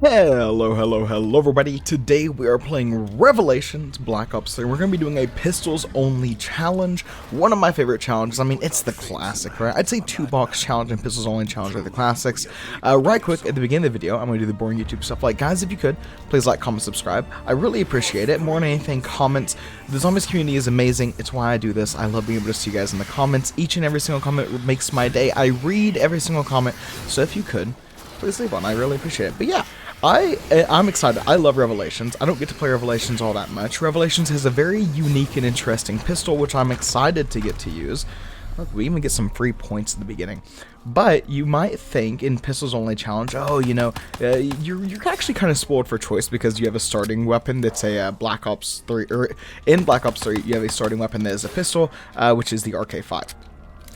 Hello everybody. Today we are playing Revelations Black Ops 3. We're going to be doing a pistols only challenge. One of my favorite challenges. I mean, it's the classic, right? I'd say 2-box challenge and pistols only challenge are the classics. Right quick, at the beginning of the video, I'm going to do the boring YouTube stuff. Like, guys, if you could, please like, comment, subscribe. I really appreciate it. More than anything, comments. The Zombies community is amazing. It's why I do this. I love being able to see you guys in the comments. Each and every single comment makes my day. I read every single comment. So if you could, please leave one. I really appreciate it. But yeah. I'm excited. I love Revelations. I don't get to play Revelations all that much. Revelations has a very unique and interesting pistol, which I'm excited to get to use. Look, we even get some free points at the beginning. But you might think in Pistols Only Challenge, oh, you know, you're actually kind of spoiled for choice because you have a starting weapon that's a Black Ops 3, or in Black Ops 3, you have a starting weapon that is a pistol, which is the RK5.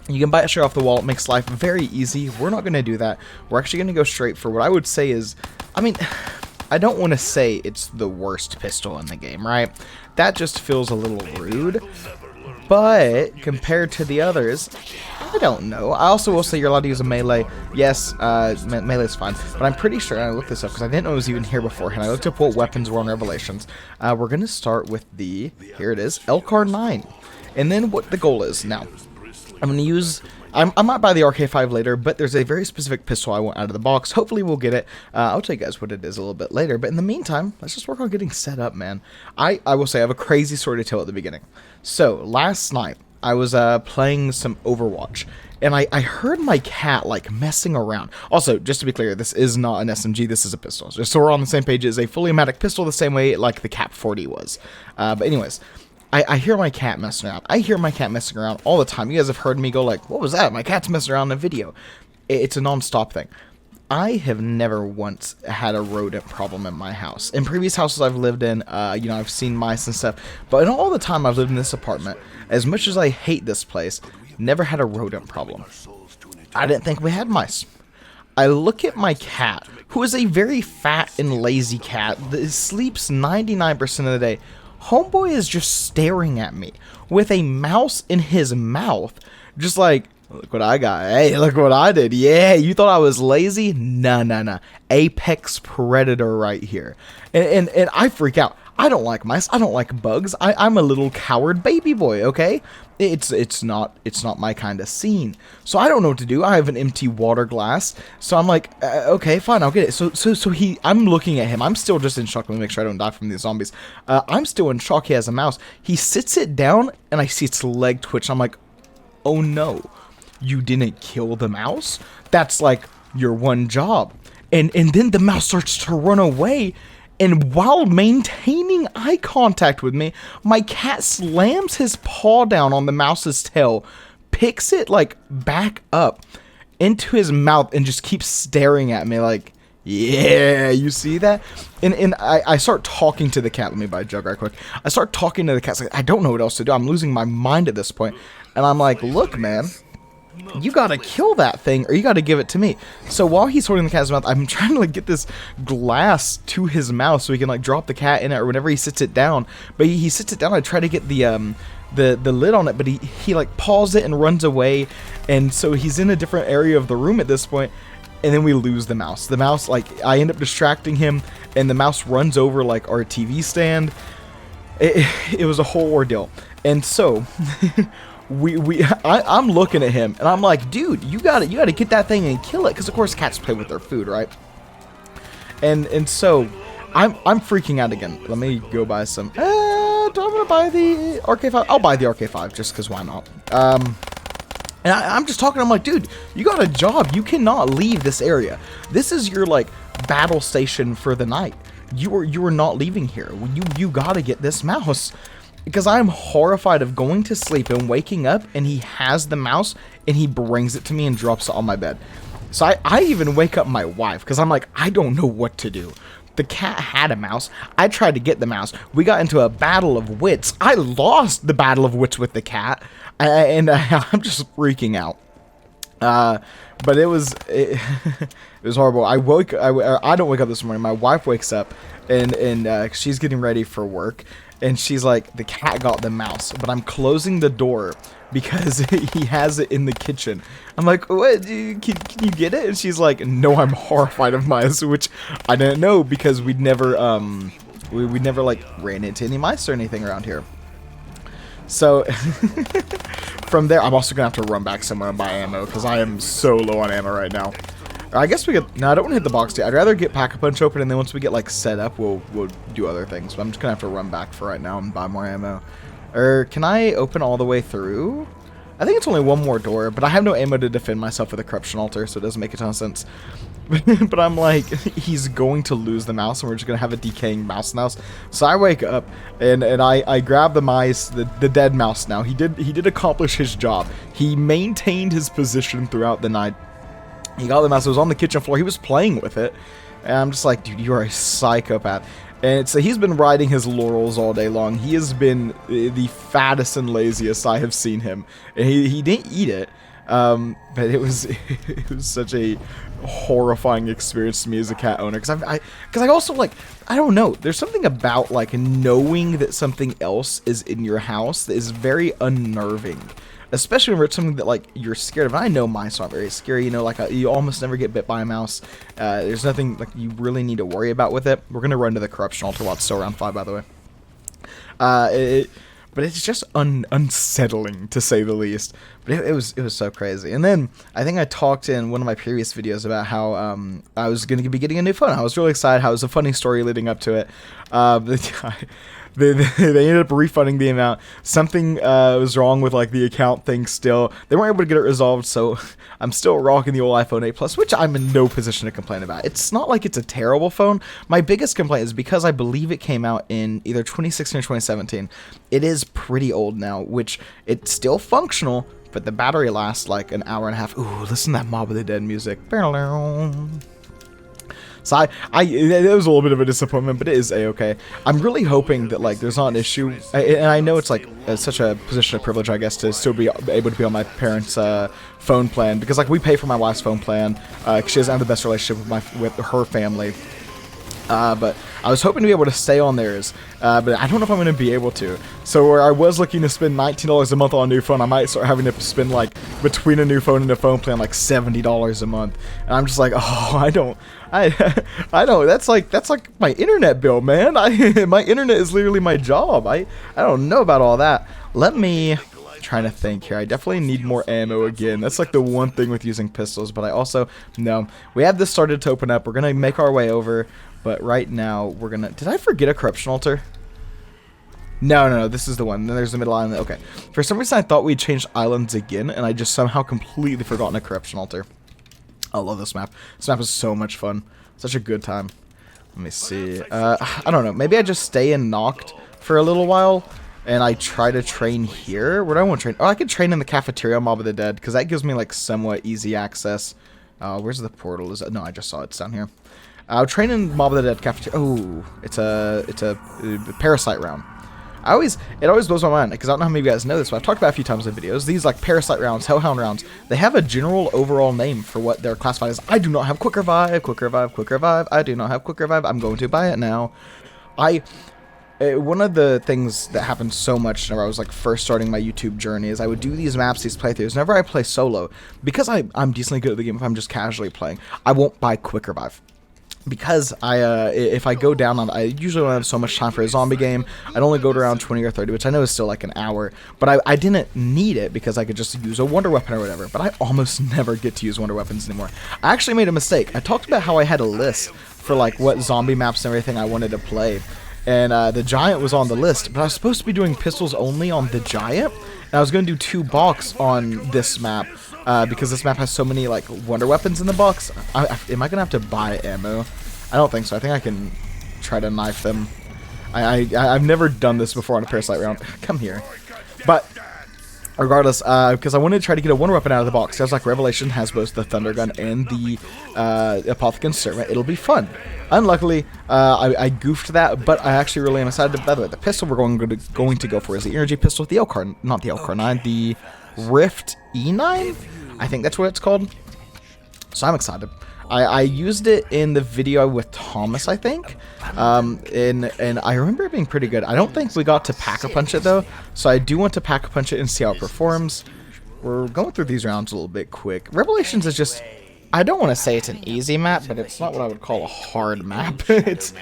You can buy it straight off the wall. It makes life very easy. We're not going to do that. We're actually going to go straight for what I would say is, I mean, I don't want to say it's the worst pistol in the game, right? That just feels a little rude. But compared to the others, I don't know. I also will say you're allowed to use a melee. Yes, melee is fine. But I'm pretty sure, and I looked this up because I didn't know it was even here beforehand. I looked up what weapons were on Revelations. We're going to start with the, here it is, LCAR-9. And then what the goal is. Now, I'm going to use, I might buy the RK5 later, but there's a very specific pistol I want out of the box. Hopefully we'll get it. I'll tell you guys what it is a little bit later, but in the meantime, let's just work on getting set up, man. I will say I have a crazy story to tell at the beginning. So, last night, I was playing some Overwatch, and I heard my cat, like, messing around. Also, just to be clear, this is not an SMG, this is a pistol. Just so we're on the same page, it's a fully automatic pistol the same way like the Cap 40 was. But anyways, I hear my cat messing around. I hear my cat messing around all the time. You guys have heard me go like, what was that? My cat's messing around in a video. It's a non-stop thing. I have never once had a rodent problem in my house. In previous houses I've lived in, you know, I've seen mice and stuff. But in all the time I've lived in this apartment, as much as I hate this place, never had a rodent problem. I didn't think we had mice. I look at my cat, who is a very fat and lazy cat that sleeps 99% of the day. Homeboy is just staring at me with a mouse in his mouth, just like, look what I got. Hey, look what I did. Yeah, you thought I was lazy? Nah. Apex predator right here. And I freak out. I don't like mice. I don't like bugs. I'm a little coward baby boy, okay? It's not my kind of scene. So I don't know what to do. I have an empty water glass. So I'm like, okay, fine, I'll get it. So I'm looking at him. I'm still just in shock. Let me make sure I don't die from these zombies. I'm still in shock. He has a mouse. He sits it down, and I see its leg twitch. I'm like, oh no, you didn't kill the mouse? That's like your one job. And then the mouse starts to run away. And while maintaining eye contact with me, my cat slams his paw down on the mouse's tail, picks it like back up into his mouth, and just keeps staring at me like, yeah, you see that? And I start talking to the cat. Let me buy a jug right quick. I start talking to the cat. Like, I don't know what else to do. I'm losing my mind at this point. And I'm like, look, man, you gotta kill that thing, or you gotta give it to me. So while he's holding the cat's mouth, I'm trying to like get this glass to his mouth so he can like drop the cat in it, or whenever he sits it down. But he sits it down. I try to get the lid on it, but he like paws it and runs away. And so he's in a different area of the room at this point. And then we lose the mouse. The mouse, like, I end up distracting him, and the mouse runs over like our TV stand. It was a whole ordeal. And so I'm looking at him, and I'm like, dude, you gotta get that thing and kill it, because of course cats play with their food, right? And so I'm freaking out again. Let me go buy some. I'm gonna buy the RK5. I'll buy the RK5 just because why not? And I'm just talking. I'm like, dude, you got a job. You cannot leave this area. This is your like battle station for the night. You are not leaving here. You gotta get this mouse. Because I'm horrified of going to sleep and waking up, and he has the mouse, and he brings it to me and drops it on my bed. So I even wake up my wife, because I'm like, I don't know what to do. The cat had a mouse. I tried to get the mouse. We got into a battle of wits. I lost the battle of wits with the cat, and I'm just freaking out. But it was horrible. I don't wake up this morning. My wife wakes up, and she's getting ready for work. And she's like, the cat got the mouse, but I'm closing the door because he has it in the kitchen. I'm like, what? Can you get it? And she's like, no, I'm horrified of mice, which I didn't know because we'd never, we never like ran into any mice or anything around here. So from there, I'm also gonna have to run back somewhere and buy ammo because I am so low on ammo right now. I guess we could. No, I don't want to hit the box yet. I'd rather get Pack-a-Punch open, and then once we get like set up, we'll do other things. But I'm just gonna have to run back for right now and buy more ammo. Or can I open all the way through? I think it's only one more door, but I have no ammo to defend myself with a corruption altar, so it doesn't make a ton of sense. But I'm like, he's going to lose the mouse, and we're just gonna have a decaying mouse now. So I wake up and I grab the mice, the dead mouse. Now he did accomplish his job. He maintained his position throughout the night. He got the mouse. It was on the kitchen floor. He was playing with it, and I'm just like, dude, you are a psychopath. And so he's been riding his laurels all day long. He has been the fattest and laziest I have seen him. And he didn't eat it, but it was such a horrifying experience to me as a cat owner. Because I also like, I don't know. There's something about like knowing that something else is in your house that is very unnerving. Especially when it's something that like you're scared of. And I know mice aren't very scary, you know, like you almost never get bit by a mouse. There's nothing like you really need to worry about with it. We're gonna run to the corruption altar while it's still around 5, by the way. But it's just unsettling to say the least. But it was so crazy. And then I think I talked in one of my previous videos about how I was gonna be getting a new phone. I was really excited. How it was a funny story leading up to it. They ended up refunding the amount. Something was wrong with like the account thing still. They weren't able to get it resolved, so I'm still rocking the old iPhone 8 Plus, which I'm in no position to complain about. It's not like it's a terrible phone. My biggest complaint is because I believe it came out in either 2016 or 2017. It is pretty old now, which it's still functional, but the battery lasts like an hour and a half. Ooh, listen to that Mob of the Dead music. So it was a little bit of a disappointment, but it is a-okay. I'm really hoping that like there's not an issue, and I know it's like such a position of privilege, I guess, to still be able to be on my parents' phone plan, because like we pay for my wife's phone plan, because she doesn't have the best relationship with her family. But I was hoping to be able to stay on theirs, but I don't know if I'm going to be able to. So where I was looking to spend $19 a month on a new phone, I might start having to spend like between a new phone and a phone plan like $70 a month. And I'm just like, oh, I don't. That's like my internet bill, man. My internet is literally my job. I don't know about all that. Let me trying to think here. I definitely need more ammo again. That's like the one thing with using pistols, but I also no. We have this started to open up. We're gonna make our way over. But right now, we're gonna... Did I forget a corruption altar? No, this is the one. Then there's the middle island. Okay. For some reason, I thought we'd changed islands again, and I just somehow completely forgotten a corruption altar. I love this map. This map is so much fun. Such a good time. Let me see. I don't know. Maybe I just stay in Noct for a little while, and I try to train here. Where do I want to train? Oh, I could train in the cafeteria Mob of the Dead, because that gives me, like, somewhat easy access. Where's the portal? Is it? No, I just saw it. It's down here. I'll train in Mob of the Dead cafeteria. Oh, it's a parasite round. It always blows my mind, because I don't know how many of you guys know this, but I've talked about it a few times in videos. These like parasite rounds, hellhound rounds, they have a general overall name for what they're classified as. I do not have quick revive, quick revive, quick revive. I do not have quick revive. I'm going to buy it now. One of the things that happened so much whenever I was like first starting my YouTube journey is I would do these maps, these playthroughs. Whenever I play solo, because I'm decently good at the game if I'm just casually playing, I won't buy quick revive. Because if I go down on, I usually don't have so much time for a zombie game. I'd only go to around 20 or 30, which I know is still like an hour. But I didn't need it because I could just use a wonder weapon or whatever. But I almost never get to use wonder weapons anymore. I actually made a mistake. I talked about how I had a list for like what zombie maps and everything I wanted to play. And the Giant was on the list, but I was supposed to be doing pistols only on the Giant. And I was going to do 2 box on this map. Because this map has so many like wonder weapons in the box. Am I gonna have to buy ammo? I don't think so. I think I can try to knife them. I've never done this before on a parasite round. Come here. But regardless, because I wanted to try to get a wonder weapon out of the box. I was like, Revelation has both the Thunder Gun and the Apothicon Servant. It'll be fun. Unluckily, I goofed that, but I actually really am excited. By the way, the pistol we're going to go for is the energy pistol, the not the L-Car9, the Rift E9. I think that's what it's called. So I'm excited. I used it in the video with Thomas, I think, and I remember it being pretty good. I don't think we got to Pack-a-Punch it though, so I do want to Pack-a-Punch it and see how it performs. We're going through these rounds a little bit quick. Revelations is just, I don't want to say it's an easy map, but it's not what I would call a hard map. It's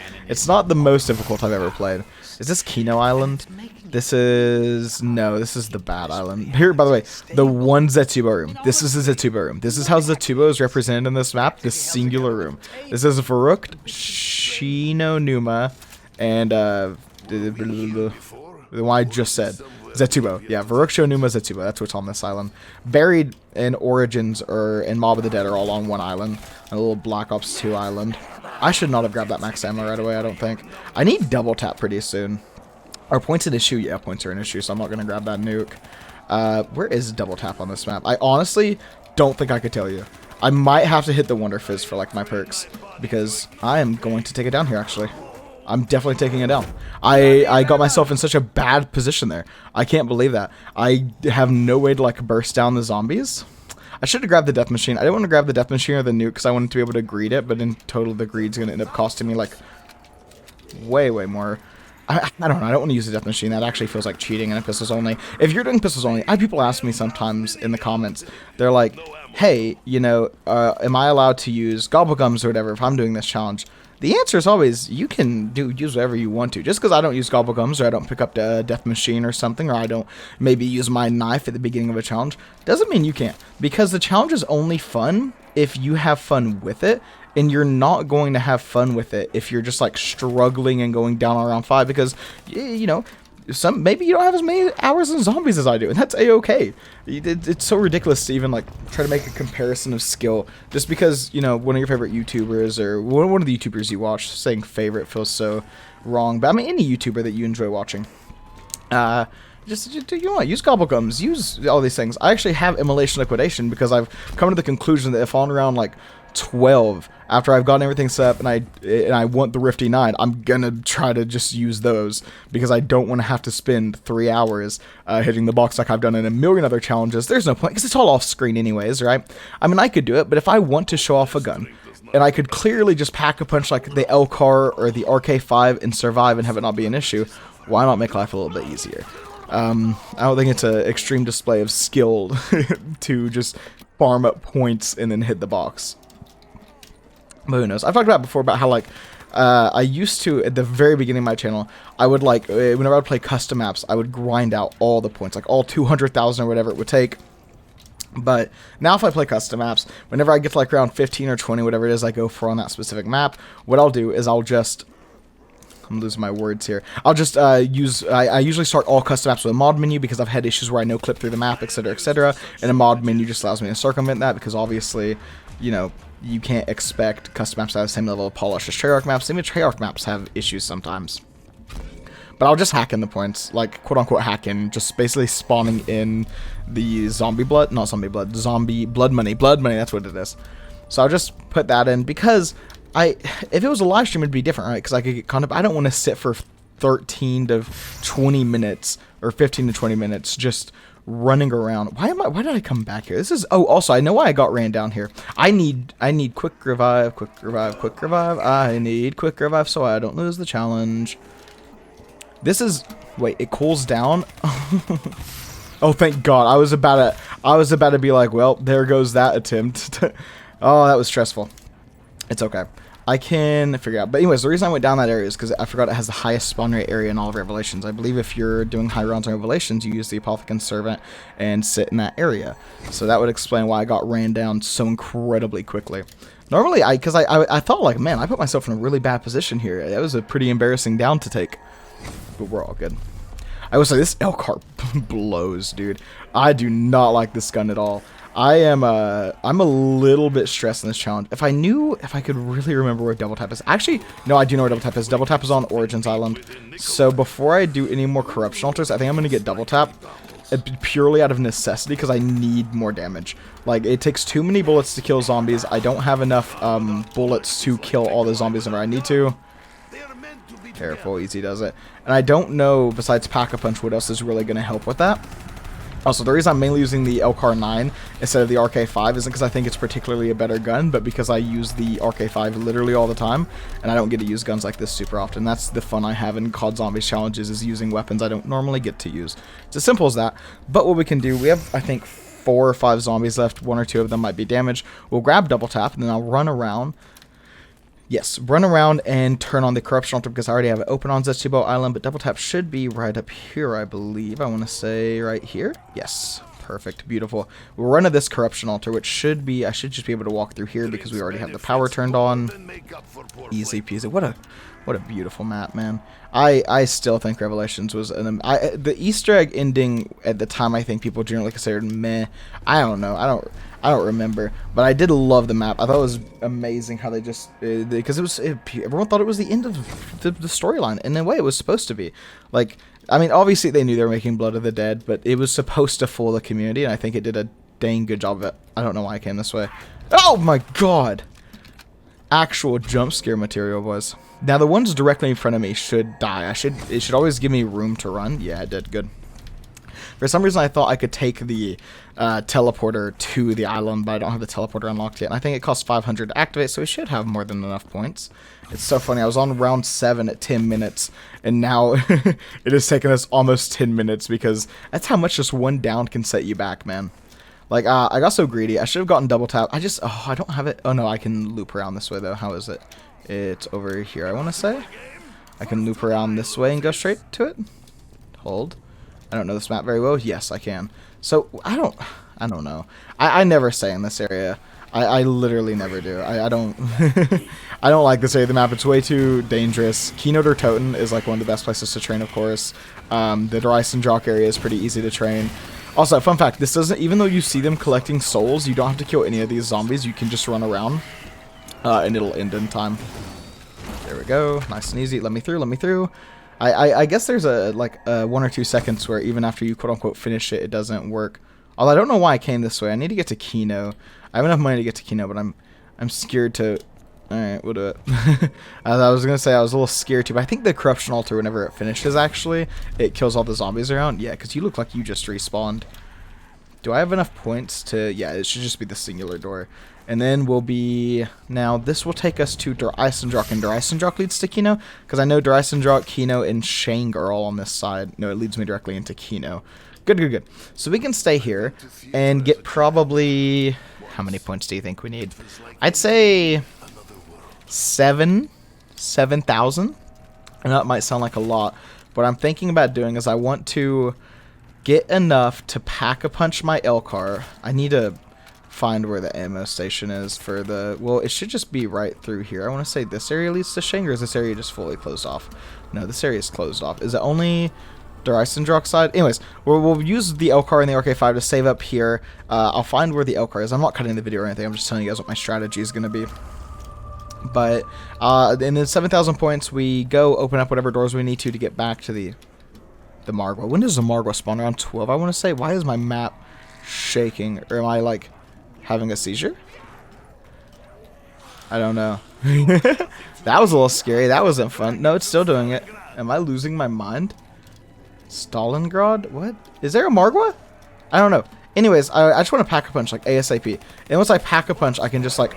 not the most difficult I've ever played. Is this Kino Island? This is... No, this is the bad island. Here, by the way, the one Zetsubo room. This is the Zetsubo room. This is how Zetsubo is represented in this map, this singular room. This is Varuk, Shino Numa, and the one I just said. Zetsubo. Yeah, Varuk, Shino Numa, Zetsubo. That's what's on this island. Buried in Origins or in Mob of the Dead are all on one island. A little Black Ops 2 island. I should not have grabbed that max ammo right away, I don't think. I need double tap pretty soon. Are points an issue? Yeah, points are an issue, so I'm not going to grab that nuke. Where is double tap on this map? I honestly don't think I could tell you. I might have to hit the Wonder Fizz for, like, my perks, because I am going to take it down here, actually. I'm definitely taking it down. I got myself in such a bad position there. I can't believe that. I have no way to, like, burst down the zombies. I should have grabbed the death machine. I didn't want to grab the death machine or the nuke because I wanted to be able to greed it, but in total the greed's going to end up costing me, like, way more. I don't know. I don't want to use the death machine. That actually feels like cheating in a pistols only. If you're doing pistols only, I have people ask me sometimes in the comments. They're like, hey, you know, am I allowed to use gobblegums or whatever if I'm doing this challenge? The answer is always, you can use whatever you want to. Just because I don't use gobblegums or I don't pick up the death machine or something, or I don't maybe use my knife at the beginning of a challenge, doesn't mean you can't. Because the challenge is only fun if you have fun with it, and you're not going to have fun with it if you're just like struggling and going down on round 5 because, you know, maybe you don't have as many hours in zombies as I do, and that's a-okay. It's so ridiculous to even like try to make a comparison of skill just because, you know, one of your favorite YouTubers or one of the YouTubers you watch, saying favorite feels so wrong, but I mean any YouTuber that you enjoy watching. Just you know what, use gobblegums, use all these things. I actually have immolation liquidation because I've come to the conclusion that if on around like 12, after I've gotten everything set up and I want the Rifty 9, I'm gonna try to just use those because I don't want to have to spend 3 hours hitting the box like I've done in a million other challenges. There's no point because it's all off screen anyways, right? I mean, I could do it, but if I want to show off a gun and I could clearly just pack a punch like the L-Car or the RK5 and survive and have it not be an issue, why not make life a little bit easier? I don't think it's an extreme display of skill to just farm up points and then hit the box. But who knows? I've talked about before about how, like, I used to, at the very beginning of my channel, I would, like, whenever I would play custom maps, I would grind out all the points, like, all 200,000 or whatever it would take. But now if I play custom maps, whenever I get to, like, around 15 or 20, whatever it is I go for on that specific map, what I'll do is I'll just... I'm losing my words here. I'll just I usually start all custom maps with a mod menu because I've had issues where I no clip through the map, etc., etc. And a mod menu just allows me to circumvent that because obviously, you know, you can't expect custom maps to have the same level of polish as Treyarch maps. Even Treyarch maps have issues sometimes. But I'll just hack in the points, like quote-unquote hack in, just basically spawning in the zombie blood, not zombie blood, zombie blood money, that's what it is. So I'll just put that in because if it was a live stream, it'd be different, right? Because I could get caught up. I don't want to sit for 13 to 20 minutes or 15 to 20 minutes just running around. Why did I come back here? This is, oh, also, I know why I got ran down here. I need quick revive. I need quick revive so I don't lose the challenge. This is, wait, it cools down? Oh, thank God. I was about to be like, well, there goes that attempt. Oh, that was stressful. It's okay. I can figure out. But anyways, the reason I went down that area is because I forgot it has the highest spawn rate area in all of Revelations. I believe if you're doing high rounds on Revelations, you use the Apothicon Servant and sit in that area. So that would explain why I got ran down so incredibly quickly. Normally, because I thought, like, man, I put myself in a really bad position here. That was a pretty embarrassing down to take. But we're all good. I was like, this L-Car blows, dude. I do not like this gun at all. I'm a little bit stressed in this challenge. If I could really remember where Double Tap is. Actually, no, I do know where Double Tap is. Double Tap is on Origins Island. So before I do any more Corruption Altars, I think I'm going to get Double Tap. Purely out of necessity, because I need more damage. Like, it takes too many bullets to kill zombies. I don't have enough bullets to kill all the zombies whenever I need to. Careful, easy does it. And I don't know, besides Pack-a-Punch, what else is really going to help with that. Also, the reason I'm mainly using the LCAR-9 instead of the RK-5 isn't because I think it's particularly a better gun, but because I use the RK-5 literally all the time, and I don't get to use guns like this super often. That's the fun I have in Cod Zombies challenges, is using weapons I don't normally get to use. It's as simple as that. But what we can do, we have, I think, 4 or 5 zombies left. 1 or 2 of them might be damaged. We'll grab double tap, and then I'll run around. Yes, run around and turn on the corruption altar because I already have it open on Zetsubo Island, but double tap should be right up here, I believe. I want to say right here. Yes, perfect, beautiful. We'll run to this corruption altar, which should be, I should just be able to walk through here because we already have the power turned on. Easy peasy. What a beautiful map, man. I still think Revelations was the Easter egg ending at the time. I think people generally considered meh. I don't know. I don't remember, but I did love the map. I thought it was amazing how they just because everyone thought it was the end of the storyline, and in a way it was supposed to be. Like, I mean, obviously they knew they were making Blood of the Dead, but it was supposed to fool the community, and I think it did a dang good job of it. I don't know why I came this way. Oh my god! Actual jump scare material, boys. Now the ones directly in front of me should die. It should always give me room to run. Yeah, it did good. For some reason, I thought I could take the teleporter to the island, but I don't have the teleporter unlocked yet. And I think it costs 500 to activate, so we should have more than enough points. It's so funny. I was on round 7 at 10 minutes, and now it has taken us almost 10 minutes because that's how much just one down can set you back, man. Like, I got so greedy. I should have gotten double tap. I don't have it. Oh, no, I can loop around this way, though. How is it? It's over here, I want to say. I can loop around this way and go straight to it. Hold. I don't know this map very well. Yes, I can. So, I don't know. I never stay in this area. I literally never do. I don't I don't like this area of the map. It's way too dangerous. Keynote or Toten is like one of the best places to train, of course. The Dreisenjock area is pretty easy to train. Also, fun fact, this doesn't, even though you see them collecting souls, you don't have to kill any of these zombies. You can just run around, and it'll end in time. There we go. Nice and easy. Let me through, let me through. I guess there's a 1 or 2 seconds where even after you quote-unquote finish it, it doesn't work. Although I don't know why I came this way. I need to get to Kino. I have enough money to get to Kino, but I'm scared to... Alright, we'll do it. I was going to say I was a little scared too, but I think the corruption altar, whenever it finishes, actually, it kills all the zombies around. Yeah, because you look like you just respawned. Do I have enough points to... Yeah, it should just be the singular door. And then we'll be... Now, this will take us to Dreisenjock, and Dreisenjock leads to Kino, because I know Dreisenjock, Kino, and Shang are all on this side. No, it leads me directly into Kino. Good, good, good. So we can stay here and get probably... How many points do you think we need? I'd say... 7,000. I know it might sound like a lot. What I'm thinking about doing is I want to get enough to pack-a-punch my LCAR. I need to find where the ammo station is for the... Well, it should just be right through here. I want to say this area leads to Shang, or is this area just fully closed off? No, this area is closed off. Is it only Dreisenjock side? Anyways, we'll use the LCAR and the RK5 to save up here. I'll find where the LCAR is. I'm not cutting the video or anything. I'm just telling you guys what my strategy is going to be. But in the 7,000 points, we go open up whatever doors we need to get back to the Margwa. When does the Margwa spawn? Around 12, I want to say. Why is my map shaking? Or am I, like, having a seizure? I don't know. That was a little scary. That wasn't fun. No, it's still doing it. Am I losing my mind? Stalingrad? What? Is there a Margwa? I don't know. Anyways, I just want to pack a punch, like, ASAP. And once I pack a punch, I can just, like...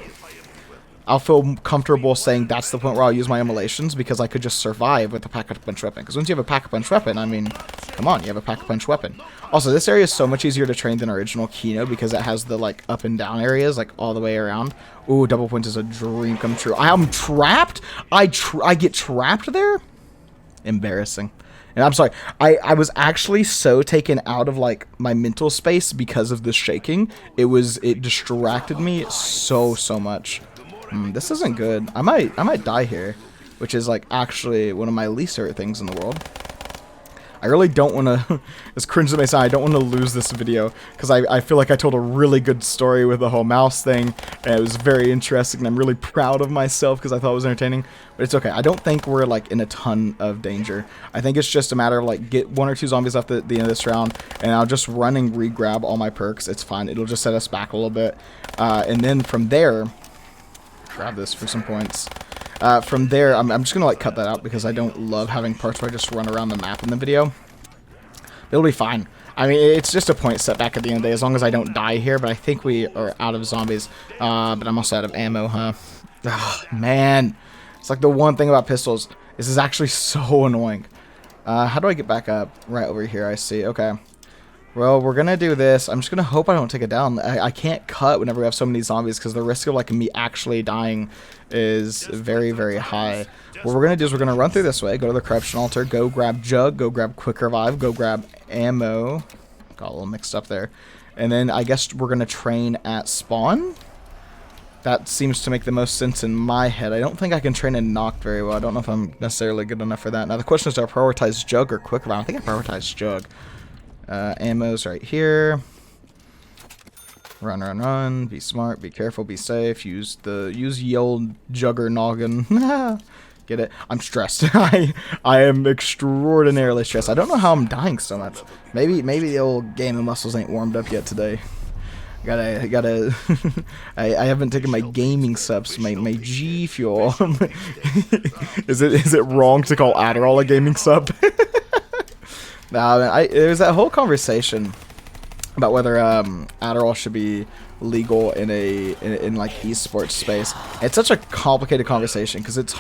I'll feel comfortable saying that's the point where I'll use my immolations, because I could just survive with a pack-a-punch weapon. Because once you have a pack-a-punch weapon, I mean, come on, you have a pack-a-punch weapon. Also, this area is so much easier to train than original Kino, because it has the, like, up and down areas, like, all the way around. Ooh, double points is a dream come true. I am trapped? I get trapped there? Embarrassing. And I'm sorry, I was actually so taken out of, like, my mental space because of the shaking. It distracted me so much. This isn't good. I might die here, which is like actually one of my least favorite things in the world. I really don't want to, as cringe as it may sound, I don't want to lose this video, because I feel like I told a really good story with the whole mouse thing, and it was very interesting, and I'm really proud of myself because I thought it was entertaining, but it's okay. I don't think we're like in a ton of danger. I think it's just a matter of like get 1 or 2 zombies off the end of this round, and I'll just run and re-grab all my perks. It's fine. It'll just set us back a little bit, and then from there... Grab this for some points. From there, I'm just gonna like cut that out because I don't love having parts where I just run around the map in the video. It'll be fine. I mean, it's just a point setback at the end of the day, as long as I don't die here, but I think we are out of zombies. But I'm also out of ammo, huh? Oh, man. It's like the one thing about pistols. This is actually so annoying. How do I get back up? Right over here, I see. Okay. Well, we're going to do this. I'm just going to hope I don't take it down. I can't cut whenever we have so many zombies because the risk of, like, me actually dying is very, very high. What we're going to do is we're going to run through this way, go to the corruption altar, go grab Jug, go grab Quick Revive, go grab ammo. Got a little mixed up there. And then I guess we're going to train at spawn. That seems to make the most sense in my head. I don't think I can train and knock very well. I don't know if I'm necessarily good enough for that. Now, the question is, do I prioritize Jug or Quick Revive? I think I prioritize Jug. Ammo's right here. Run, run, run. Be smart. Be careful. Be safe. Use ye old Jugger noggin. Get it? I'm stressed. I am extraordinarily stressed. I don't know how I'm dying so much. Maybe the old gaming muscles ain't warmed up yet today. Gotta. I haven't taken my gaming subs. My G fuel. Is it wrong to call Adderall a gaming sub? Nah, there's that whole conversation about whether Adderall should be legal in like esports space. It's such a complicated conversation because it's,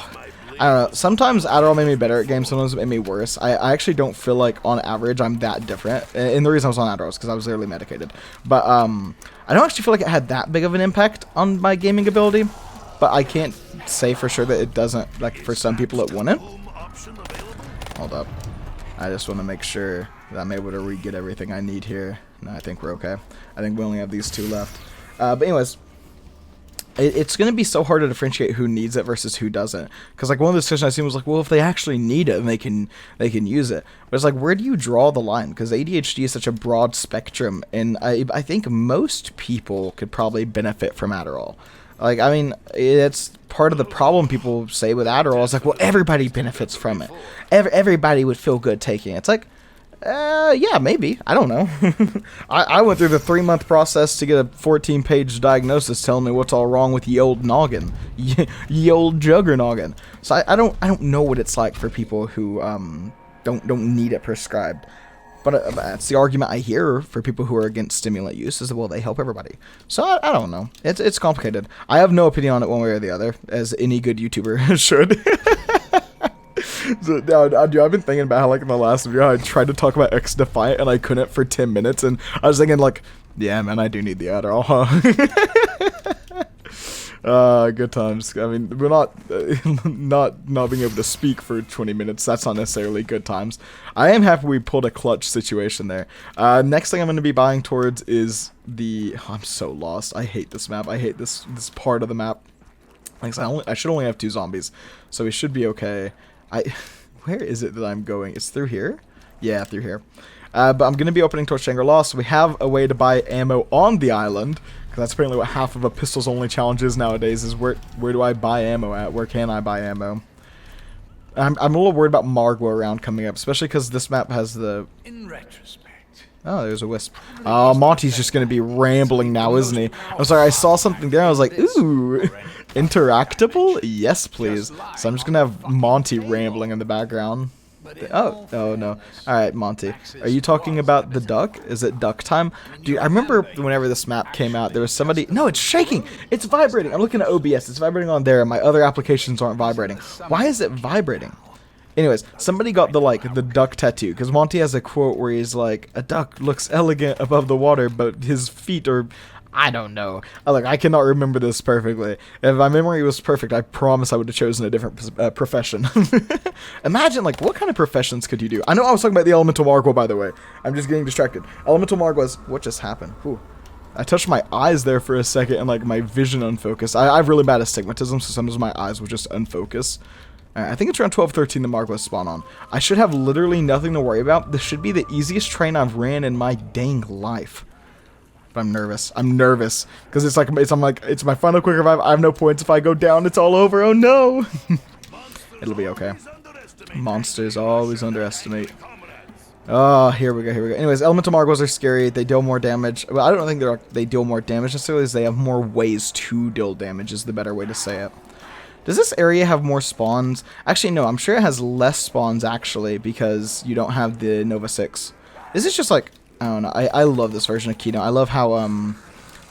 I don't know, sometimes Adderall made me better at games, sometimes it made me worse. I actually don't feel like on average I'm that different, and the reason I was on Adderall is because I was literally medicated. But I don't actually feel like it had that big of an impact on my gaming ability, but I can't say for sure that it doesn't. Like, for some people it wouldn't. Hold up. I just want to make sure that I'm able to re-get everything I need here. No, I think we're okay. I think we only have these two left. But anyways, it's going to be so hard to differentiate who needs it versus who doesn't. Because, like, one of the discussions I seen was like, well, if they actually need it, then they can use it. But it's like, where do you draw the line? Because ADHD is such a broad spectrum, and I think most people could probably benefit from Adderall. Like, I mean, it's part of the problem people say with Adderall is like, well, everybody benefits from it. Everybody would feel good taking it. It's like, yeah, maybe. I don't know. I went through the 3-month process to get a 14-page diagnosis telling me what's all wrong with ye old noggin. Ye old jugger noggin. So I don't know what it's like for people who don't need it prescribed. But that's the argument I hear for people who are against stimulant use, is that, well, they help everybody. So I don't know. It's complicated. I have no opinion on it one way or the other, as any good YouTuber should. So, dude, I've been thinking about how, like, in the last video, I tried to talk about X Defiant, and I couldn't for 10 minutes, and I was thinking, like, yeah, man, I do need the Adderall, huh? Good times. I mean, we're not being able to speak for 20 minutes. That's not necessarily good times. I am happy we pulled a clutch situation there. Next thing I'm going to be buying towards is the... Oh, I'm so lost. I hate this map. I hate this part of the map. Like, I should only have 2 zombies, so we should be okay. Where is it that I'm going? It's through here? Yeah, through here. But I'm going to be opening towards Shangri-La, so we have a way to buy ammo on the island. Because that's apparently what half of a pistols only challenge is nowadays, is where do I buy ammo at? Where can I buy ammo? I'm a little worried about Margwa around coming up, especially because this map has the... In retrospect. Oh, there's a wisp. Oh, Monty's just going to be rambling now, isn't he? I'm sorry, I saw something there, I was like, ooh, interactable? Yes, please. So I'm just going to have Monty rambling in the background. Oh no. Alright, Monty. Are you talking about the duck? Is it duck time? Dude, I remember whenever this map came out, there was somebody... No, it's shaking! It's vibrating! I'm looking at OBS. It's vibrating on there, and my other applications aren't vibrating. Why is it vibrating? Anyways, somebody got the duck tattoo, because Monty has a quote where he's like, a duck looks elegant above the water, but his feet are... I don't know. Look, I cannot remember this perfectly. If my memory was perfect, I promise I would have chosen a different profession. Imagine, like, what kind of professions could you do? I know I was talking about the Elemental Margwa, by the way. I'm just getting distracted. Elemental Margwas... What just happened? Whew. I touched my eyes there for a second, and, like, my vision unfocused. I have really bad astigmatism, so sometimes my eyes will just unfocus. I think it's around 12:13 the Margwas spawn on. I should have literally nothing to worry about. This should be the easiest train I've ran in my dang life. But I'm nervous. I'm nervous because it's my final quick revive. I have no points. If I go down, it's all over. Oh no! It'll be okay. Monsters always underestimate. Oh, here we go. Here we go. Anyways, elemental Margwas are scary. They deal more damage. Well, I don't think they deal more damage necessarily. As they have more ways to deal damage. Is the better way to say it. Does this area have more spawns? Actually, no. I'm sure it has less spawns actually because you don't have the Nova 6. Is this just like... I don't know. I love this version of Kino. I love how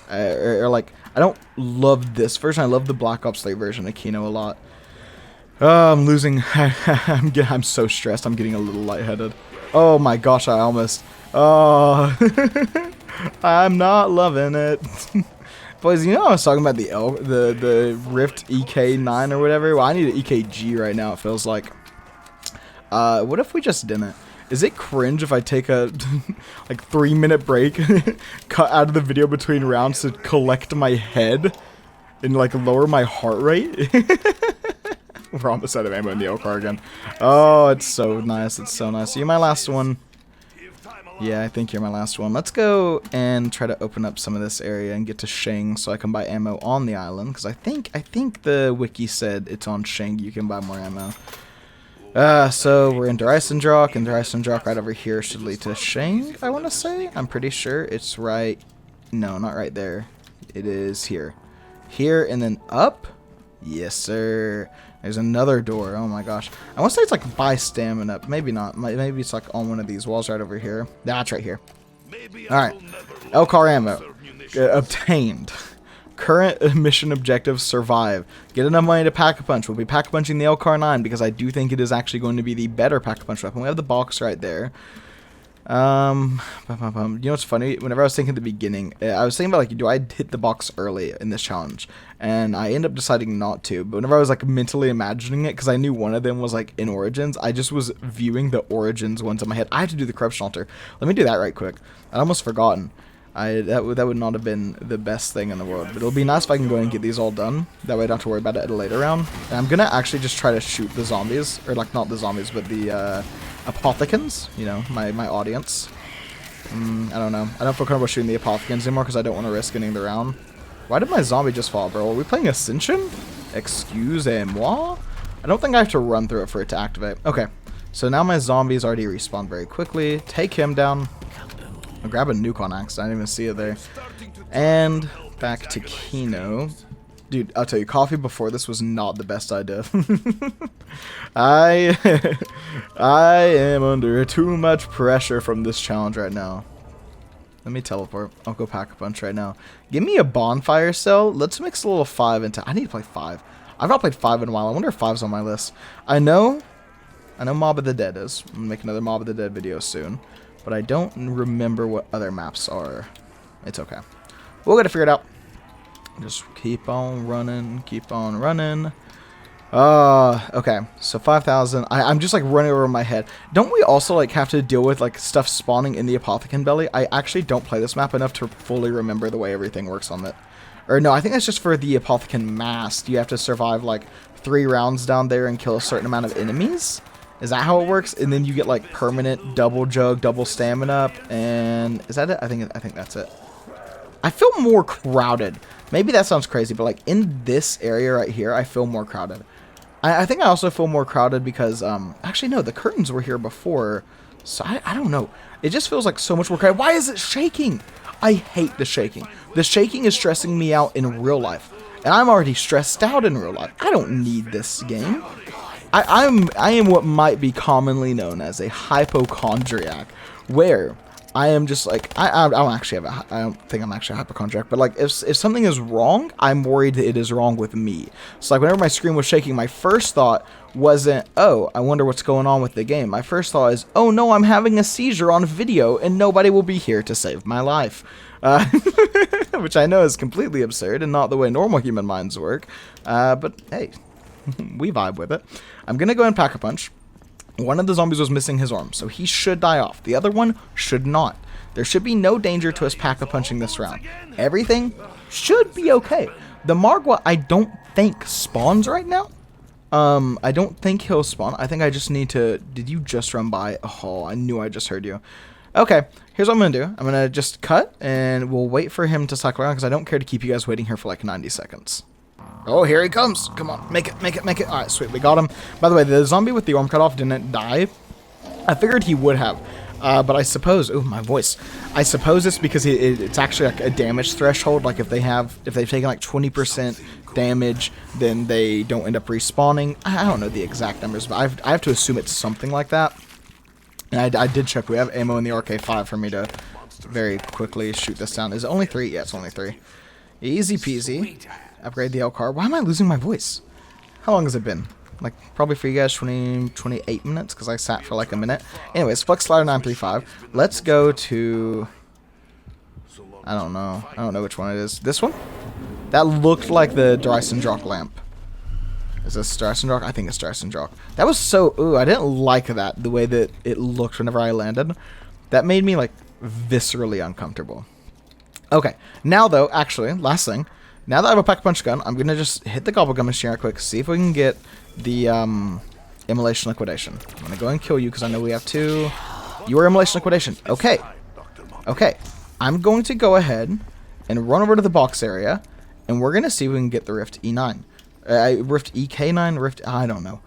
like I don't love this version. I love the Black Ops 3 version of Kino a lot. I'm losing. I'm so stressed. I'm getting a little lightheaded. Oh my gosh! I almost. Oh, I'm not loving it. Boys, you know I was talking about the Rift EK9 or whatever? Well, I need an EKG right now, it feels like. What if we just didn't? Is it cringe if I take a, like, 3-minute break, cut out of the video between rounds to collect my head and, like, lower my heart rate? We're almost out of ammo in the L car again. Oh, it's so nice, it's so nice. Are you my last one? Yeah, I think you're my last one. Let's go and try to open up some of this area and get to Shang so I can buy ammo on the island. Because I think the wiki said it's on Shang you can buy more ammo. So we're in Dreisendrach, and Dreisendrach right over here should lead to Shang, I want to say. I'm pretty sure it's right. No, not right there. It is here. Here and then up? Yes, sir. There's another door. Oh my gosh. I want to say it's like by stamina. Maybe not. Maybe it's like on one of these walls right over here. That's right here. Alright. L-car ammo. Obtained. Current mission objective, survive. Get enough money to pack-a-punch. We'll be pack-a-punching the L-car 9 because I do think it is actually going to be the better pack-a-punch weapon. We have the box right there. You know what's funny? Whenever I was thinking at the beginning, I was thinking about, like, do I hit the box early in this challenge? And I ended up deciding not to. But whenever I was, like, mentally imagining it, because I knew one of them was, like, in Origins, I just was viewing the Origins ones in my head. I have to do the corruption altar. Let me do that right quick. I'd almost forgotten. That would not have been the best thing in the world. But it'll be nice if I can go and get these all done. That way I don't have to worry about it at a later round. And I'm going to actually just try to shoot the zombies. Or, like, not the zombies, but the apothecans. You know, my audience. I don't know. I don't feel comfortable shooting the apothecans anymore because I don't want to risk ending the round. Why did my zombie just fall, bro? Are we playing Ascension? Excusez-moi? I don't think I have to run through it for it to activate. Okay. So now my zombies already respawn very quickly. Take him down. I'll grab a nuke on accident. I didn't even see it there. And back to Kino. Dude, I'll tell you, coffee before this was not the best idea. I am under too much pressure from this challenge right now. Let me teleport. I'll go pack a punch right now. Give me a bonfire cell. Let's mix a little 5 into... I need to play 5. I've not played 5 in a while. I wonder if 5's on my list. I know Mob of the Dead is. I'm going to make another Mob of the Dead video soon. But I don't remember what other maps are. It's okay. We'll get it figured out. Just keep on running, keep on running. Okay, so 5,000. I'm just like running over my head. Don't we also like have to deal with like stuff spawning in the Apothecant Belly? I actually don't play this map enough to fully remember the way everything works on it. Or no, I think that's just for the Apothecant Mast. You have to survive like 3 rounds down there and kill a certain amount of enemies. Is that how it works? And then you get like permanent double jug, double stamina up, and is that it? I think that's it. I feel more crowded. Maybe that sounds crazy, but like in this area right here, I feel more crowded. I think I also feel more crowded because, actually no, the curtains were here before, so I don't know. It just feels like so much more crowded. Why is it shaking? I hate the shaking. The shaking is stressing me out in real life, and I'm already stressed out in real life. I don't need this game. I am what might be commonly known as a hypochondriac, where I am just like, I don't actually have I don't think I'm actually a hypochondriac, but like if something is wrong, I'm worried that it is wrong with me. So like whenever my screen was shaking, my first thought wasn't, oh, I wonder what's going on with the game. My first thought is, oh no, I'm having a seizure on video and nobody will be here to save my life. Which I know is completely absurd and not the way normal human minds work. But hey, we vibe with it. I'm going to go and pack a punch. One of the zombies was missing his arm, so he should die off. The other one should not. There should be no danger to us pack-a-punching this round. Everything should be okay. The Margwa, I don't think spawns right now. I don't think he'll spawn. I think I just need to... Did you just run by? Oh, I knew I just heard you. Okay, here's what I'm going to do. I'm going to just cut, and we'll wait for him to cycle around, because I don't care to keep you guys waiting here for like 90 seconds. Oh, here he comes. Come on. Make it, make it, make it. All right, sweet. We got him. By the way, the zombie with the arm cut off didn't die. I figured he would have. But I suppose... Ooh, my voice. I suppose it's because it's actually like a damage threshold. Like if they've taken like 20% damage, then they don't end up respawning. I don't know the exact numbers, but I have to assume it's something like that. And I did check. We have ammo in the RK5 for me to very quickly shoot this down. Is it only 3? Yeah, it's only 3. Easy peasy. Upgrade the L car. Why am I losing my voice? How long has it been? Like, probably for you guys, 28 minutes, because I sat for like a minute. Anyways, Flux Slider 935. Let's go to... I don't know. I don't know which one it is. This one? That looked like the Dreisendrock lamp. Is this Dreisendrock? I think it's Dreisendrock. That was so... Ooh, I didn't like that, the way that it looked whenever I landed. That made me, like, viscerally uncomfortable. Okay. Now, though, actually, last thing. Now that I have a Pack-a-Punch gun, I'm going to just hit the Gobblegum machine real quick, see if we can get the Immolation Liquidation. I'm going to go and kill you because I know we have 2. You are Immolation Liquidation. Okay. Okay. I'm going to go ahead and run over to the box area, and we're going to see if we can get the Rift E9. Rift EK9? Rift... I don't know.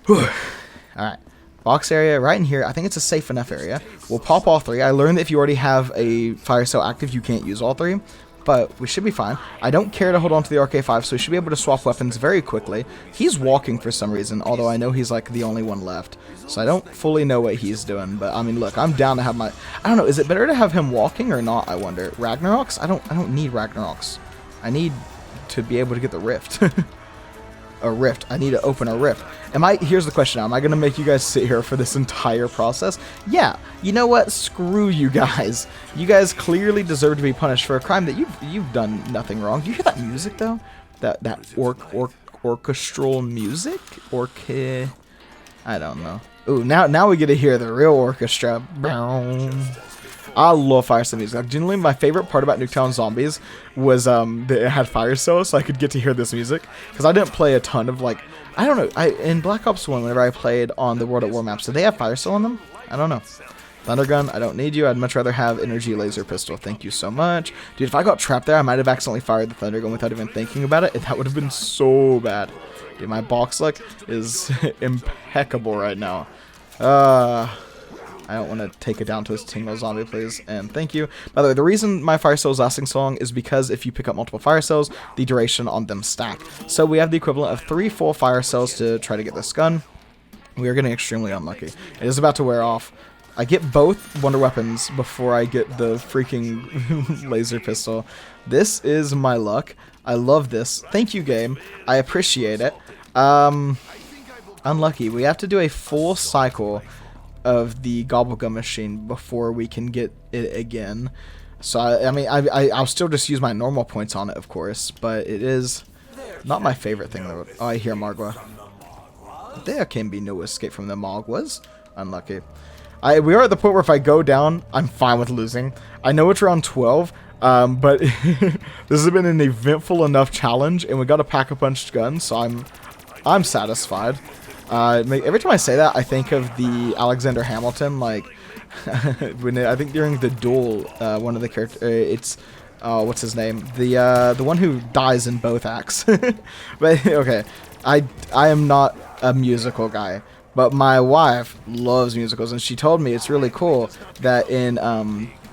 Alright. Box area right in here. I think it's a safe enough area. We'll pop all 3. I learned that if you already have a fire cell active, you can't use all 3. But we should be fine. I don't care to hold on to the RK5, so we should be able to swap weapons very quickly. He's walking for some reason, although I know he's like the only one left. So I don't fully know what he's doing. But I mean, look, I'm down to have my... I don't know, is it better to have him walking or not, I wonder? Ragnaroks? I don't need Ragnaroks. I need to be able to get the Rift. A Rift. I need to open a Rift. Here's the question now. Am I going to make you guys sit here for this entire process? Yeah. You know what? Screw you guys. You guys clearly deserve to be punished for a crime that you've done nothing wrong. Do you hear that music, though? That orchestral music? I don't know. Ooh, now we get to hear the real orchestra. I love fire cell music. Like, generally, my favorite part about Nuketown Zombies was that it had fire cells, so I could get to hear this music. Because I didn't play a ton of, like, I don't know. In Black Ops 1, whenever I played on the World at War maps, did they have fire cell on them? I don't know. Thundergun, I don't need you. I'd much rather have Energy Laser Pistol. Thank you so much. Dude, if I got trapped there, I might have accidentally fired the Thundergun without even thinking about it, and that would have been so bad. Dude, my box luck is impeccable right now. I don't want to take it down to a single zombie, please, and thank you. By the way, the reason my fire cells lasting so long is because if you pick up multiple fire cells, the duration on them stack. So we have the equivalent of 3 full fire cells to try to get this gun. We are getting extremely unlucky. It is about to wear off. I get both wonder weapons before I get the freaking laser pistol. This is my luck. I love this. Thank you, game. I appreciate it. Unlucky. We have to do a full cycle of the Gobblegum machine before we can get it again. So, I mean, I'll still just use my normal points on it, of course, but it is not my favorite thing. Oh, I hear Margwa. There can be no escape from the Margwas. Unlucky. We are at the point where if I go down, I'm fine with losing. I know it's around 12, but this has been an eventful enough challenge, and we got a Pack-a-Punch gun, so I'm satisfied. Every time I say that, I think of the Alexander Hamilton, like, I think during the duel, one of the characters, it's, what's his name? The one who dies in both acts. But, okay, I am not a musical guy, but my wife loves musicals, and she told me it's really cool that in,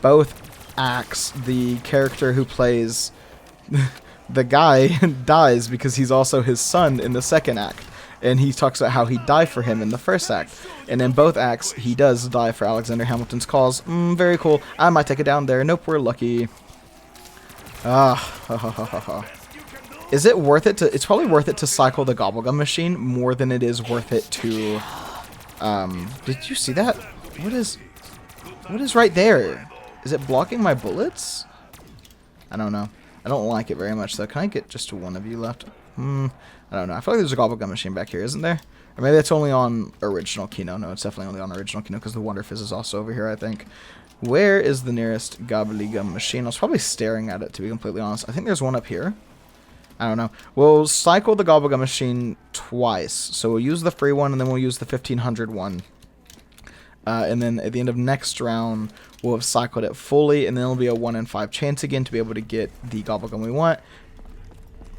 both acts, the character who plays the guy dies because he's also his son in the second act. And he talks about how he died for him in the first act. And in both acts, he does die for Alexander Hamilton's cause. Very cool. I might take it down there. Nope, we're lucky. Is it worth it to... It's probably worth it to cycle the Gobblegum machine more than it is worth it to... Did you see that? What is right there? Is it blocking my bullets? I don't know. I don't like it very much, though. Can I get just one of you left? I don't know. I feel like there's a Gobblegum machine back here, isn't there? Or maybe it's only on original Kino. No, it's definitely only on original Kino because the Wonder Fizz is also over here, I think. Where is the nearest Gobblegum machine? I was probably staring at it, to be completely honest. I think there's one up here. I don't know. We'll cycle the Gobblegum machine twice. So we'll use the free one, and then we'll use the 1500 one. And then at the end of next round, we'll have cycled it fully, and then it'll be a 1 in 5 chance again to be able to get the Gobblegum we want.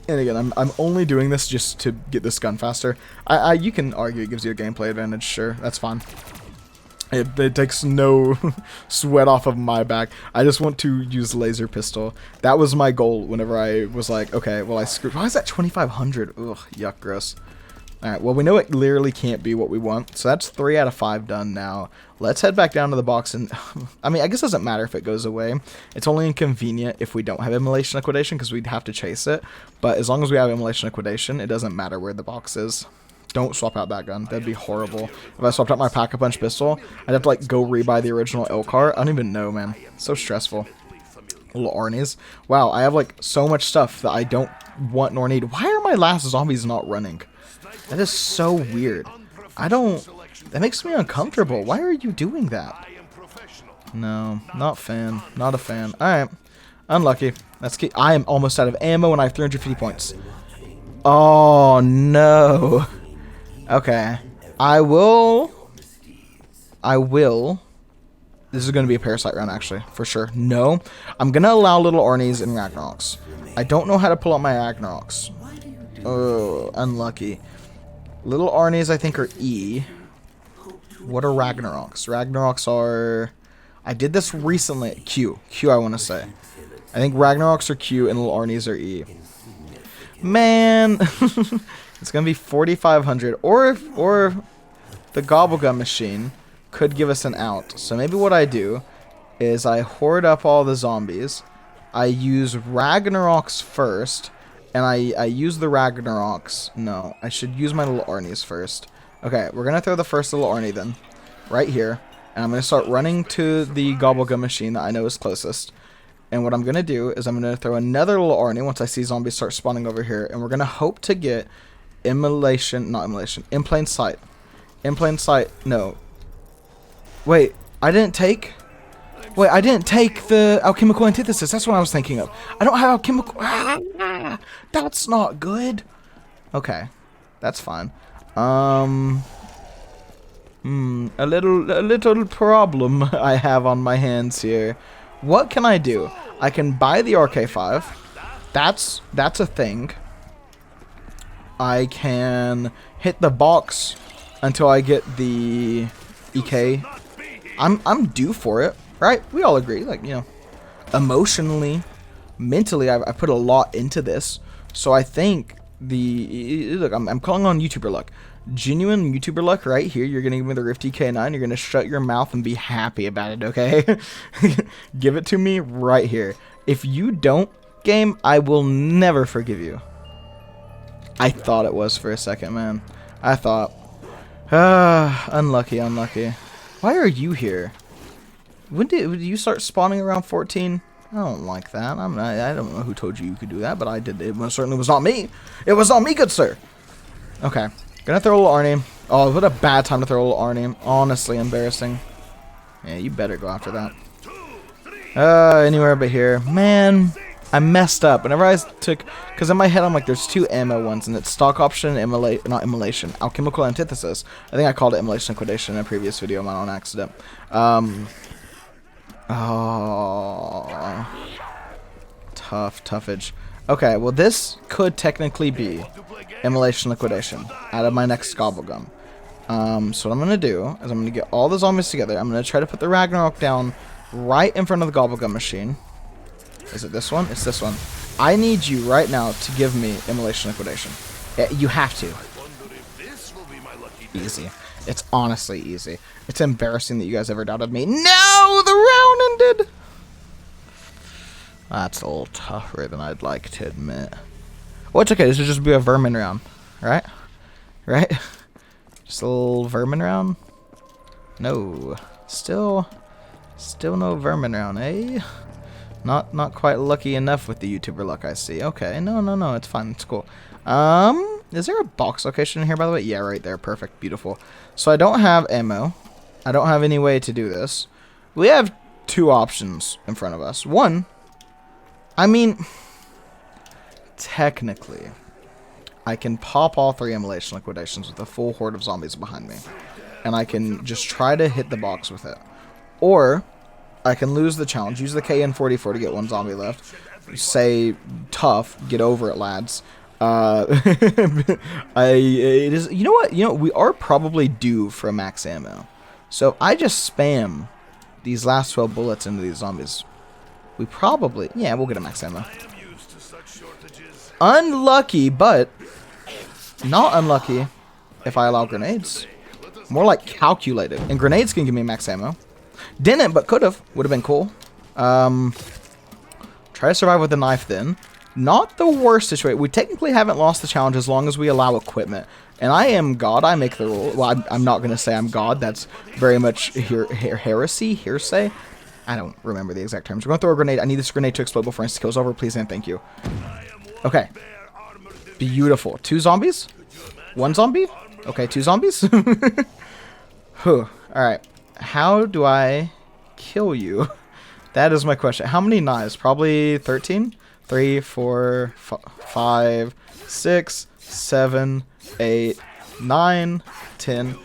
And again, I'm only doing this just to get this gun faster. You can argue it gives you a gameplay advantage, sure, that's fine. It takes no sweat off of my back. I just want to use laser pistol. That was my goal whenever I was like, okay, well I screwed. Why is that 2500? Ugh, yuck, gross. Alright, well, we know it literally can't be what we want, so that's 3 out of 5 done now. Let's head back down to the box, and, I mean, I guess it doesn't matter if it goes away. It's only inconvenient if we don't have Immolation Liquidation, because we'd have to chase it, but as long as we have Immolation Liquidation, it doesn't matter where the box is. Don't swap out that gun. That'd be horrible. If I swapped out my Pack-a-Punch pistol, I'd have to, like, go rebuy the original L-car. I don't even know, man. It's so stressful. Little Arnie's. Wow, I have, like, so much stuff that I don't want nor need. Why are my last zombies not running? That is so weird. That makes me uncomfortable. Why are you doing that? No, not fan. Not a fan. Alright. Unlucky. I am almost out of ammo and I have 350 points. Oh, no. Okay. I will. This is going to be a parasite round, actually, for sure. No. I'm going to allow little Arnie's and Ragnaroks. I don't know how to pull out my Ragnaroks. Oh, unlucky. Little Arnie's, I think, are E. What are Ragnaroks? Ragnaroks are... I did this recently. Q. Q, I want to say. I think Ragnaroks are Q and little Arnie's are E. Man! It's going to be 4,500. Or the Gobblegum machine could give us an out. So maybe what I do is I hoard up all the zombies. I use Ragnaroks first. And I use the Ragnaroks. No, I should use my little Arnie's first. Okay, we're going to throw the first little Arnie then. Right here. And I'm going to start running to the Gobblegum machine that I know is closest. And what I'm going to do is I'm going to throw another little Arnie once I see zombies start spawning over here. And we're going to hope to get in plain sight. In plain sight, no. Wait, I didn't take the alchemical antithesis. That's what I was thinking of. I don't have alchemical... that's not good. Okay. That's fine. A little problem I have on my hands here. What can I do? I can buy the RK5. That's a thing. I can hit the box until I get the EK. I'm due for it. Right? We all agree. Like, you know, emotionally, mentally, I put a lot into this. So I think look, I'm calling on YouTuber luck. Genuine YouTuber luck right here. You're going to give me the Rift EK9. You're going to shut your mouth and be happy about it, okay? Give it to me right here. If you don't, game, I will never forgive you. I thought it was for a second, man. I thought. Unlucky. Why are you here? When did you start spawning around 14? I don't like that. I don't know who told you could do that, but I did. It most certainly was not me. It was not me, good sir. Okay. Gonna throw a little Arnie. Oh, what a bad time to throw a little Arnie. Honestly embarrassing. Yeah, you better go after that. Anywhere but here. Man, I messed up. Whenever I took... Because in my head, I'm like, there's 2 ammo ones, and it's stock option, not immolation. Alchemical antithesis. I think I called it immolation liquidation in a previous video, mine on accident. Oh, toughage. Okay, well this could technically be immolation liquidation out of my next Gobblegum. So what I'm gonna do is I'm gonna get all the zombies together. I'm gonna try to put the Ragnarok down right in front of the Gobblegum machine. Is it this one? It's this one. I need you right now to give me immolation liquidation. You have to. Easy. It's honestly easy. It's embarrassing that you guys ever doubted me. No! The round ended! That's a little tougher than I'd like to admit. Well, it's okay. This will just be a vermin round. Right? Right? Just a little vermin round? No. Still no vermin round, eh? Not quite lucky enough with the YouTuber luck, I see. Okay. No. It's fine. It's cool. Is there a box location in here, by the way? Yeah, right there. Perfect. Beautiful. So I don't have ammo. I don't have any way to do this. We have 2 options in front of us. One, I mean, technically, I can pop all 3 immolation liquidations with a full horde of zombies behind me. And I can just try to hit the box with it. Or, I can lose the challenge, use the KN44 to get 1 zombie left. Say, tough, get over it, lads. You know what? We are probably due for a max ammo. So if I just spam these last 12 bullets into these zombies, we probably, yeah, we'll get a max ammo. Unlucky, but not unlucky. if I allow grenades. More like calculated. And grenades can give me max ammo. Didn't, but could have. Would have been cool. Try to survive with a knife then. Not the worst situation. We technically haven't lost the challenge as long as we allow equipment. And I am God. I make the rule. Well, I'm not going to say I'm God. That's very much hearsay. I don't remember the exact terms. We're going to throw a grenade. I need this grenade to explode before it kills over. Please and thank you. Okay. Beautiful. 2 zombies? 1 zombie? Okay, 2 zombies? Whew. Alright. How do I kill you? That is my question. How many knives? Probably 13? 3, 4, 5, 6, 7, 8, 9, 10,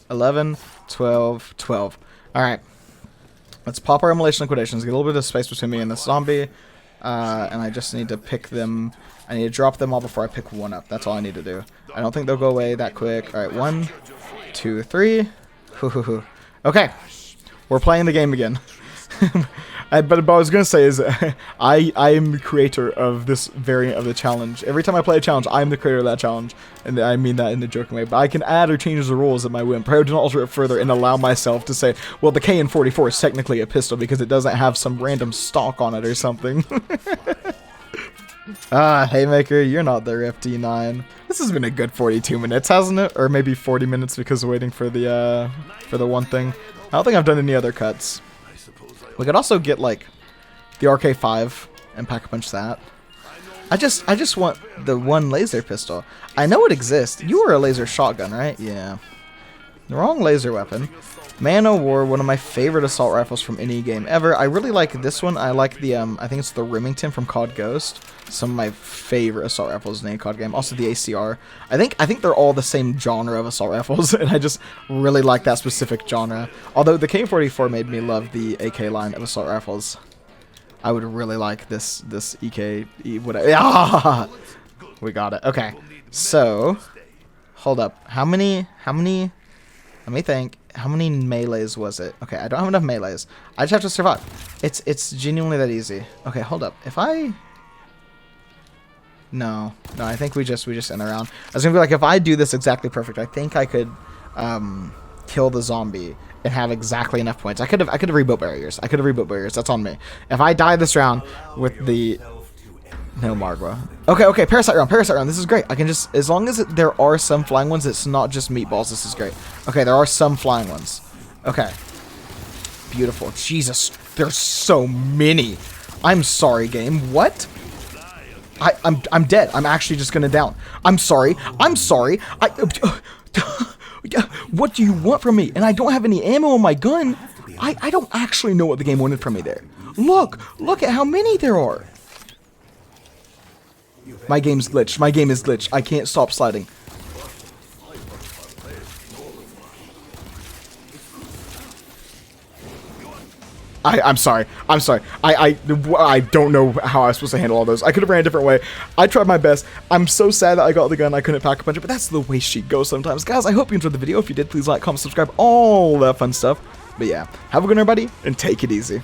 11, 12, 12. Alright. Let's pop our immolation liquidations. Get a little bit of space between me and this zombie. And I just need to pick them. I need to drop them all before I pick one up. That's all I need to do. I don't think they'll go away that quick. Alright, 1, 2, 3. Okay. We're playing the game again. But what I was going to say is I am the creator of this variant of the challenge. Every time I play a challenge, I'm the creator of that challenge. And I mean that in a joking way. But I can add or change the rules at my whim. Probably don't alter it further and allow myself to say, well, the KN-44 is technically a pistol because it doesn't have some random stock on it or something. Haymaker, you're not there, FD9. This has been a good 42 minutes, hasn't it? Or maybe 40 minutes because waiting for the one thing. I don't think I've done any other cuts. We could also get, like, the RK5 and pack a punch that. I just want the one laser pistol. I know it exists. You were a laser shotgun, right? Yeah. The wrong laser weapon. Man o' War, one of my favorite assault rifles from any game ever. I really like this one. I like the, I think it's the Remington from COD Ghost. Some of my favorite assault rifles in any COD game. Also the ACR. I think they're all the same genre of assault rifles, and I just really like that specific genre. Although the K-44 made me love the AK line of assault rifles. I would really like this EK, whatever. Ah! We got it. Okay. So, hold up. How many, let me think. How many melees was it? Okay, I don't have enough melees. I just have to survive. It's genuinely that easy. Okay, hold up. If I... No, I think we just end around. I was gonna be like, if I do this exactly perfect, I think I could kill the zombie and have exactly enough points. I could have rebuilt barriers. That's on me. If I die this round with the... No, Margwa. Okay, parasite round. This is great. I can just, as long as there are some flying ones, it's not just meatballs. This is great. Okay, there are some flying ones. Okay. Beautiful. Jesus, there's so many. I'm sorry, game. What? I'm dead. I'm actually just gonna down. I'm sorry. What do you want from me? And I don't have any ammo on my gun. I don't actually know what the game wanted from me there. Look at how many there are. My game's glitched. My game is glitched. I can't stop sliding. I'm sorry. I don't know how I was supposed to handle all those. I could have ran a different way. I tried my best. I'm so sad that I got the gun. I couldn't pack a punch, but that's the way she goes sometimes. Guys, I hope you enjoyed the video. If you did, please like, comment, subscribe, all that fun stuff. But yeah, have a good one, everybody, and take it easy.